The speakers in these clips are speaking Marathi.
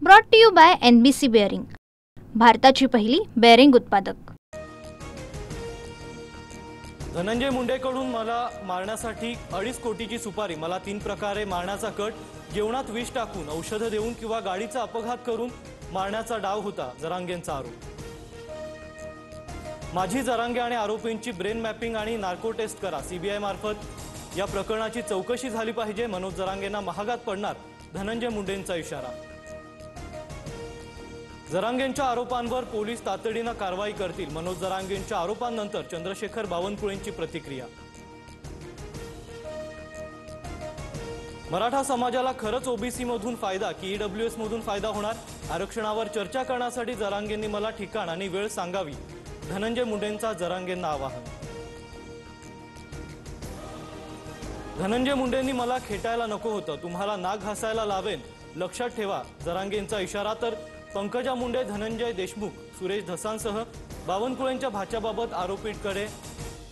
Brought to you by NBC bearing, भारताची पहिली बेअरिंग उत्पादक। धनंजय मुंडेकडून मला मारण्यासाठी 2.5 कोटीची सुपारी, मला 3 प्रकारे मारण्याचा कट, जेवणात विष टाकून, औषध देऊन किंवा गाडीचा अपघात करून मारण्याचा डाव होता जरांगेंचा आरोप। माझी जरांगे आणि आरोपींची ब्रेन मॅपिंग आणि नार्को टेस्ट करा, CBI मार्फत या प्रकरणाची चौकशी झाली पाहिजे, मनोज जरांगेंना महागात पडणार धनंजय मुंडेंचा इशारा। जरांगेंच्या आरोपांवर पोलीस तातडीने कारवाई करतील, मनोज जरांगेंच्या आरोपांनंतर चंद्रशेखर बावनकुळेंची प्रतिक्रिया। मराठा समाजाला खरंच OBC मधून फायदा की EWS मधून फायदा होणार, आरक्षणावर चर्चा करण्यासाठी जरांगेंनी मला ठिकाण आणि वेळ सांगावी, धनंजय मुंडेंचा जरांगेंना आवाहन। धनंजय मुंडेंनी मला खेटायला नको होतं, तुम्हाला नाक घासायला लावेन, लक्षात ठेवा, जरांगेंचा इशारा। तर पंकजा मुंडे, धनंजय देशमुख, सुरेश धसांसह बावनकुळेंच्या भाच्याबाबत आरोपींकडे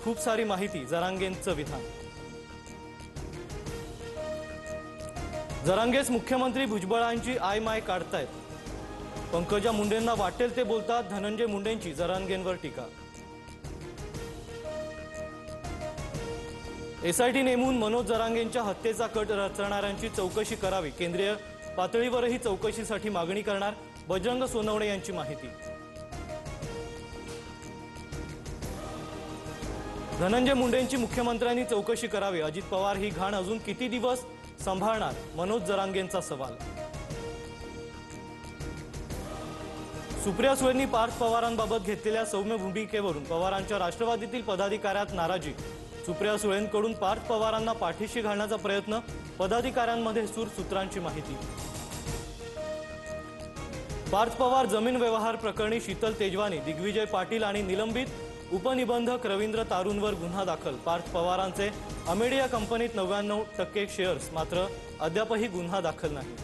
खूप सारी माहिती, जरांगेंचं विधान। जरांगेच मुख्यमंत्री भुजबळांची आय माय काढतायत, पंकजा मुंडेंना वाटेल ते बोलतात, धनंजय मुंडेंची जरांगेंवर टीका। SIT नेमून मनोज जरांगेंच्या हत्येचा कट रचणाऱ्यांची चौकशी करावी, केंद्रीय पातळीवरही चौकशीसाठी मागणी करणार, बजरंग सोनवणे यांची माहिती। धनंजय मुंडेंची मुख्यमंत्र्यांनी चौकशी करावी, अजित पवार ही घाण अजून किती दिवस सांभाळणार, मनोज जरांगेंचा सवाल। सुप्रिया सुळेंनी पार्थ पवारांबाबत घेतलेल्या सौम्य भूमिकेवरून पवारांच्या राष्ट्रवादीतील पदाधिकाऱ्यात नाराजी, सुप्रिया सुळेंकडून पार्थ पवारांना पाठीशी घालण्याचा प्रयत्न, पदाधिकाऱ्यांमध्ये सूत्रांची माहिती। पार्थ पवार जमीन व्यवहार प्रकरणी शीतल तेजवानी, दिग्विजय पाटील आणि निलंबित उपनिबंधक रवींद्र तारूंवर गुन्हा दाखल, पार्थ पवारांचे अमेडिया कंपनीत 99% शेअर्स, मात्र अद्यापही गुन्हा दाखल नाही।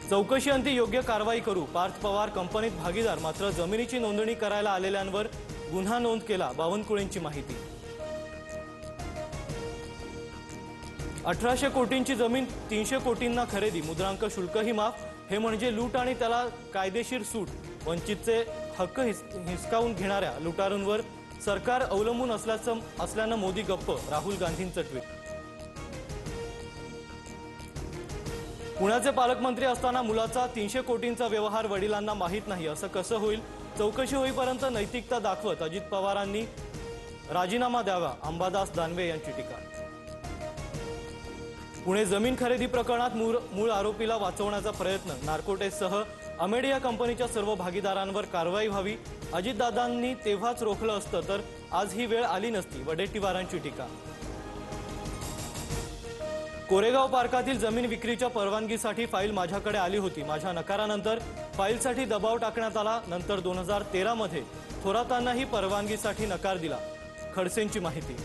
चौकशी अंती योग्य कारवाई करू, पार्थ पवार कंपनीत भागीदार, मात्र जमिनीची नोंदणी करायला आलेल्यांवर गुन्हा नोंद केला, बावनकुळेंची माहिती। 1800 कोटींची जमीन 300 कोटींना खरेदी, मुद्रांक शुल्कही माफ, हे म्हणजे लूट आणि त्याला कायदेशीर सूट, वंचितचे हक्क हिसकावून घेणाऱ्या लुटारूंवर सरकार अवलंबून असल्यानं मोदी गप्प, राहुल गांधींचं ट्विट। पुण्याचे पालकमंत्री असताना मुलाचा 300 कोटींचा व्यवहार वडिलांना माहीत नाही, असं कसं होईल, चौकशी होईपर्यंत नैतिकता दाखवत अजित पवारांनी राजीनामा द्यावा, अंबादास दानवे यांची टीका। पुणे जमीन खरेदी प्रकरणात मूळ आरोपीला वाचवण्याचा प्रयत्न, नार्को टेस्टसह अमेडिया कंपनीच्या सर्व भागीदारांवर कारवाई व्हावी, अजितदादांनी तेव्हाच रोखलं असतं तर आज ही वेळ आली नसती, वडेट्टीवारांची टीका। कोरेगाव पार्कातील जमीन विक्रीच्या परवानगीसाठी फाईल माझ्याकडे आली होती, माझ्या नकारानंतर फाईलसाठी दबाव टाकण्यात आला, नंतर 2013 मध्ये थोरातांनाही परवानगीसाठी नकार दिला, खडसेंची माहिती।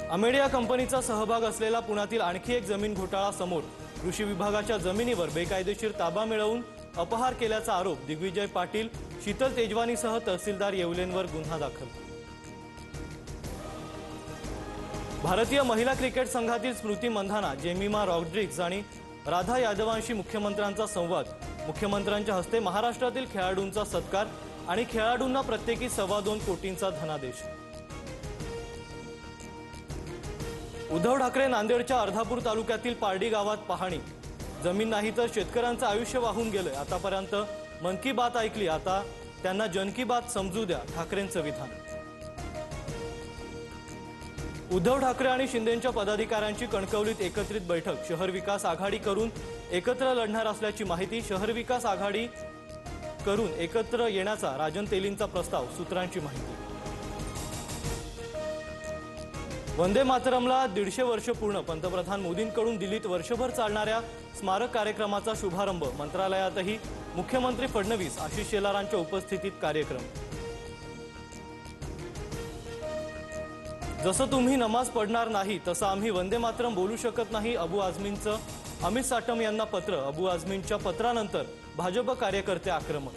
अमेडिया कंपनीचा सहभाग असलेला पुण्यातील आणखी एक जमीन घोटाळा समोर, कृषी विभागाच्या जमिनीवर बेकायदेशीर ताबा मिळवून अपहार केल्याचा आरोप, दिग्विजय पाटील, शीतल तेजवानीसह तहसीलदार येवलेंवर गुन्हा दाखल। भारतीय महिला क्रिकेट संघातील स्मृती मंधाना, जेमिमा रॉड्रिग्ज आणि राधा यादवांशी मुख्यमंत्र्यांचा संवाद, मुख्यमंत्र्यांच्या हस्ते महाराष्ट्रातील खेळाडूंचा सत्कार आणि खेळाडूंना प्रत्येकी 2.25 कोटींचा धनादेश। उद्धव ठाकरे नांदेडच्या अर्धापूर तालुक्यातील पारडी गावात पाहणी, जमीन नाही तर शेतकऱ्यांचं आयुष्य वाहून गेलंय, आतापर्यंत मन की बात ऐकली, आता त्यांना जन की बात समजू द्या, ठाकरेंचं विधान। उद्धव ठाकरे आणि शिंदेंच्या पदाधिकाऱ्यांची कणकवलीत एकत्रित बैठक, शहर विकास आघाडी करून एकत्र लढणार असल्याची माहिती, शहर विकास आघाडी करून एकत्र येण्याचा राजन तेलींचा प्रस्ताव, सूत्रांची माहिती। वंदे मातरमला 150 वर्ष पूर्ण, पंतप्रधान मोदींकडून दिल्लीत वर्षभर चालणाऱ्या स्मारक कार्यक्रमाचा शुभारंभ, मंत्रालयातही मुख्यमंत्री फडणवीस, आशिष शेलारांच्या उपस्थितीत कार्यक्रम। जसं तुम्ही नमाज पढणार नाही तसं आम्ही वंदे मातरम बोलू शकत नाही, अबू आझमींचं अमित साटम यांना पत्र, अबू आझमींच्या पत्रानंतर भाजप कार्यकर्ते आक्रमक।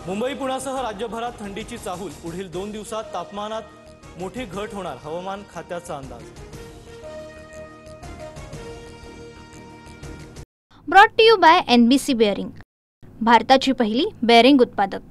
मुंबई पुण्यासह राज्यभरात थंडीची चाहूल, पुढील 2 दिवसात तापमानात मोठी घट होणार, हवामान खात्याचा अंदाज. Brought to you by NBC bearing, भारताची पहिली बेअरिंग उत्पादक.